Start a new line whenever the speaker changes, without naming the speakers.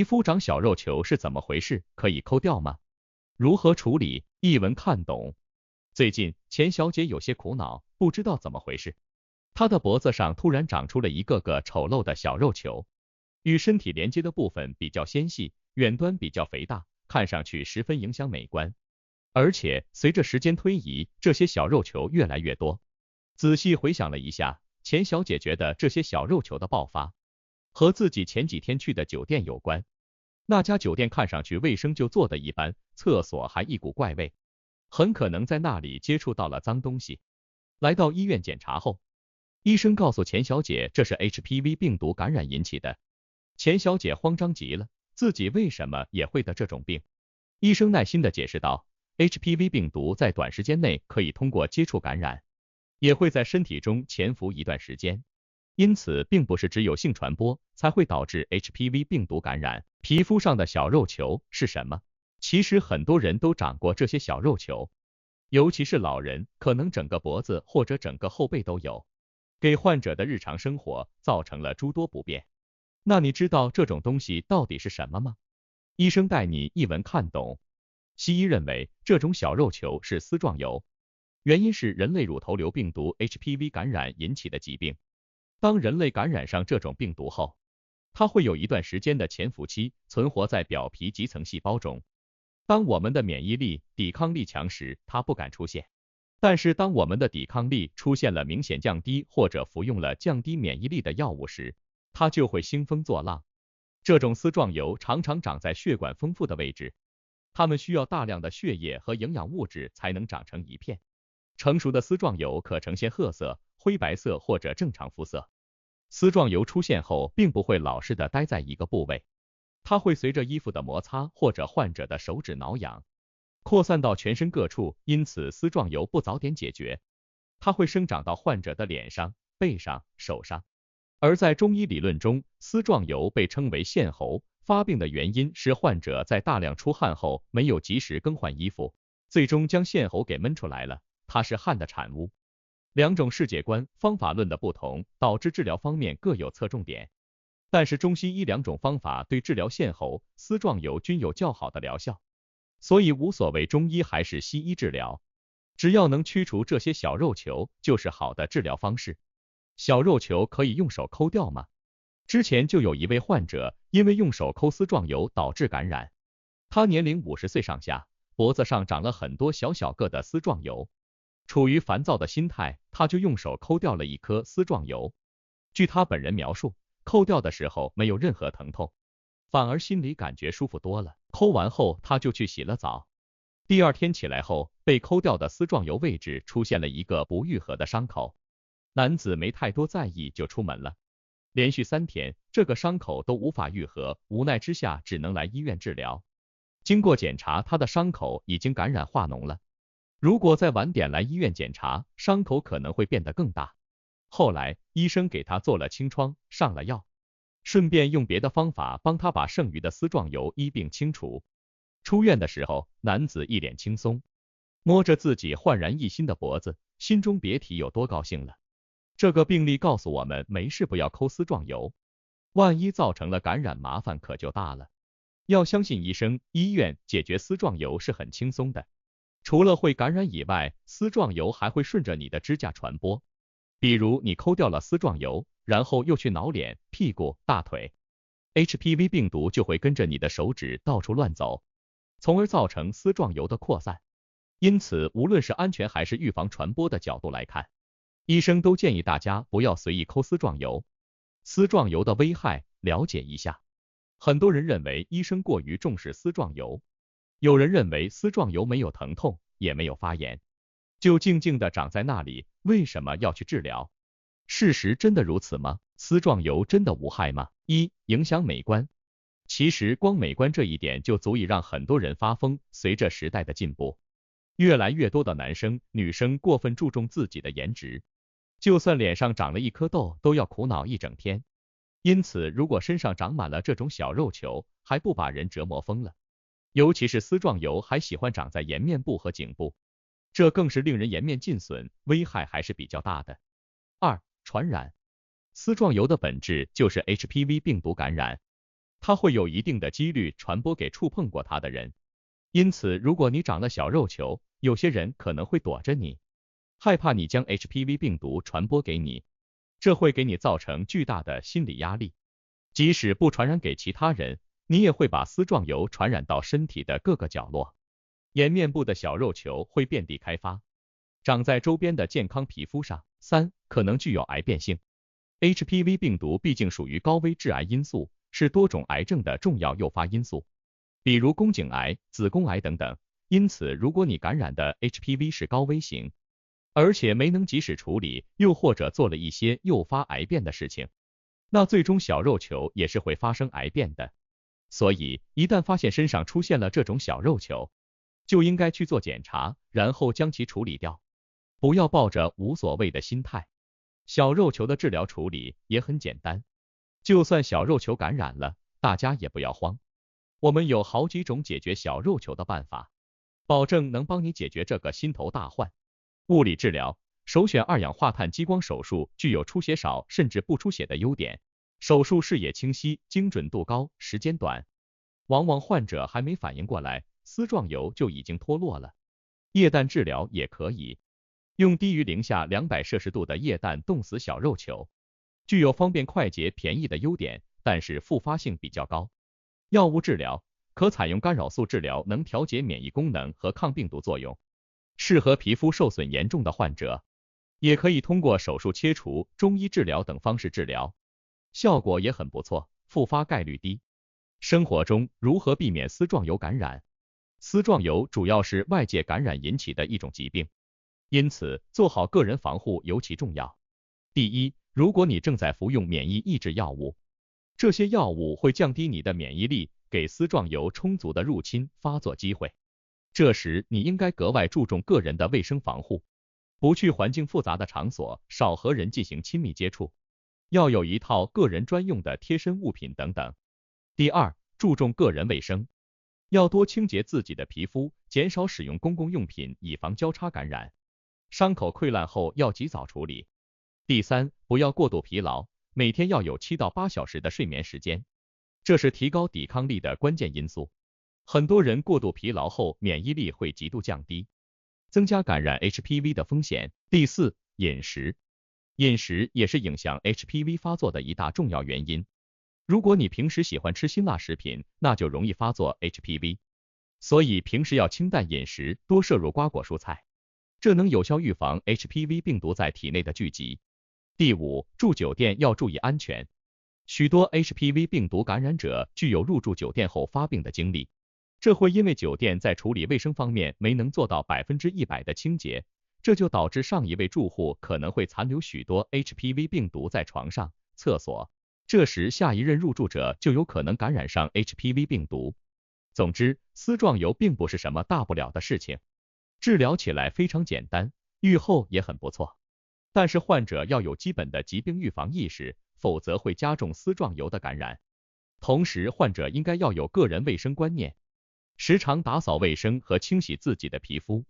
肤长小肉球是怎么回事？可以抠掉吗？如何处理？一文看懂。最近钱小姐有些苦恼，不知道怎么回事。她的脖子上突然长出了一个个丑陋的小肉球，与身体连接的部分比较纤细，远端比较肥大，看上去十分影响美观。而且随着时间推移，这些小肉球越来越多。仔细回想了一下，钱小姐觉得这些小肉球的爆发和自己前几天去的酒店有关。那家酒店看上去卫生就做得一般，厕所还一股怪味，很可能在那里接触到了脏东西。来到医院检查后，医生告诉钱小姐这是 HPV 病毒感染引起的。钱小姐慌张极了，自己为什么也会得这种病？医生耐心地解释道， HPV 病毒在短时间内可以通过接触感染，也会在身体中潜伏一段时间，因此并不是只有性传播才会导致 HPV 病毒感染。皮肤上的小肉球是什么？其实很多人都长过这些小肉球，尤其是老人，可能整个脖子或者整个后背都有，给患者的日常生活造成了诸多不便。那你知道这种东西到底是什么吗？医生带你一文看懂。西医认为这种小肉球是丝状疣，原因是人类乳头瘤病毒 HPV 感染引起的疾病。当人类感染上这种病毒后，它会有一段时间的潜伏期，存活在表皮基层细胞中。当我们的免疫力、抵抗力强时，它不敢出现。但是当我们的抵抗力出现了明显降低，或者服用了降低免疫力的药物时，它就会兴风作浪。这种丝状疣常常长在血管丰富的位置，它们需要大量的血液和营养物质才能长成一片。成熟的丝状疣可呈现褐色、灰白色或者正常肤色。丝状疣出现后，并不会老实的待在一个部位，它会随着衣服的摩擦或者患者的手指挠痒，扩散到全身各处，因此丝状疣不早点解决，它会生长到患者的脸上、背上、手上。而在中医理论中，丝状疣被称为腺喉，发病的原因是患者在大量出汗后没有及时更换衣服，最终将腺喉给闷出来了，它是汗的产物。两种世界观、方法论的不同，导致治疗方面各有侧重点。但是中西医两种方法对治疗腺喉、丝状疣均有较好的疗效，所以无所谓中医还是西医治疗，只要能驱除这些小肉球，就是好的治疗方式。小肉球可以用手抠掉吗？之前就有一位患者因为用手抠丝状疣导致感染，他年龄50岁上下，脖子上长了很多小小个的丝状疣。处于烦躁的心态，他就用手抠掉了一颗丝状疣。据他本人描述，抠掉的时候没有任何疼痛，反而心里感觉舒服多了。抠完后，他就去洗了澡。第二天起来后，被抠掉的丝状疣位置出现了一个不愈合的伤口。男子没太多在意就出门了。连续3天，这个伤口都无法愈合，无奈之下只能来医院治疗。经过检查，他的伤口已经感染化脓了。如果再晚点来医院检查，伤口可能会变得更大。后来医生给他做了清创，上了药，顺便用别的方法帮他把剩余的丝状疣一并清除。出院的时候，男子一脸轻松，摸着自己焕然一新的脖子，心中别提有多高兴了。这个病例告诉我们，没事不要抠丝状疣，万一造成了感染，麻烦可就大了。要相信医生，医院解决丝状疣是很轻松的。除了会感染以外，丝状疣还会顺着你的指甲传播。比如你抠掉了丝状疣，然后又去挠脸、屁股、大腿， HPV 病毒就会跟着你的手指到处乱走，从而造成丝状疣的扩散。因此，无论是安全还是预防传播的角度来看，医生都建议大家不要随意抠丝状疣。丝状疣的危害了解一下。很多人认为医生过于重视丝状疣，有人认为丝状疣没有疼痛，也没有发炎，就静静的长在那里，为什么要去治疗？事实真的如此吗？丝状疣真的无害吗？影响美观。其实光美观这一点就足以让很多人发疯。随着时代的进步，越来越多的男生、女生过分注重自己的颜值，就算脸上长了一颗痘，都要苦恼一整天。因此，如果身上长满了这种小肉球，还不把人折磨疯了？尤其是丝状疣还喜欢长在颜面部和颈部，这更是令人颜面尽损，危害还是比较大的。传染。丝状疣的本质就是 HPV 病毒感染，它会有一定的几率传播给触碰过它的人。因此，如果你长了小肉球，有些人可能会躲着你，害怕你将 HPV 病毒传播给你，这会给你造成巨大的心理压力。即使不传染给其他人，你也会把丝状疣传染到身体的各个角落。颜面部的小肉球会遍地开发，长在周边的健康皮肤上。3. 可能具有癌变性。HPV 病毒毕竟属于高危致癌因素，是多种癌症的重要诱发因素，比如宫颈癌、子宫癌等等。因此，如果你感染的 HPV 是高危型，而且没能及时处理，又或者做了一些诱发癌变的事情，那最终小肉球也是会发生癌变的。所以，一旦发现身上出现了这种小肉球，就应该去做检查，然后将其处理掉，不要抱着无所谓的心态。小肉球的治疗处理也很简单，就算小肉球感染了，大家也不要慌，我们有好几种解决小肉球的办法，保证能帮你解决这个心头大患。物理治疗，首选二氧化碳激光手术，具有出血少甚至不出血的优点。手术视野清晰，精准度高，时间短，往往患者还没反应过来，丝状疣就已经脱落了。液氮治疗也可以，用低于零下200摄氏度的液氮冻死小肉球，具有方便快捷便宜的优点，但是复发性比较高。药物治疗，可采用干扰素治疗，能调节免疫功能和抗病毒作用，适合皮肤受损严重的患者。也可以通过手术切除、中医治疗等方式治疗，效果也很不错，复发概率低。生活中如何避免丝状疣感染？丝状疣主要是外界感染引起的一种疾病，因此做好个人防护尤其重要。第一，如果你正在服用免疫抑制药物，这些药物会降低你的免疫力，给丝状疣充足的入侵发作机会。这时你应该格外注重个人的卫生防护，不去环境复杂的场所，少和人进行亲密接触，要有一套个人专用的贴身物品等等。第二，注重个人卫生，要多清洁自己的皮肤，减少使用公共用品，以防交叉感染。伤口溃烂后要及早处理。第三，不要过度疲劳，每天要有7到8小时的睡眠时间，这是提高抵抗力的关键因素。很多人过度疲劳后免疫力会极度降低，增加感染 HPV 的风险。第四，饮食。饮食也是影响 HPV 发作的一大重要原因。如果你平时喜欢吃辛辣食品，那就容易发作 HPV。所以平时要清淡饮食，多摄入瓜果蔬菜，这能有效预防 HPV 病毒在体内的聚集。第五，住酒店要注意安全。许多 HPV 病毒感染者具有入住酒店后发病的经历，这会因为酒店在处理卫生方面没能做到100%的清洁，这就导致上一位住户可能会残留许多 HPV 病毒在床上、厕所，这时下一任入住者就有可能感染上 HPV 病毒。总之，丝状疣并不是什么大不了的事情，治疗起来非常简单，预后也很不错。但是患者要有基本的疾病预防意识，否则会加重丝状疣的感染。同时，患者应该要有个人卫生观念，时常打扫卫生和清洗自己的皮肤。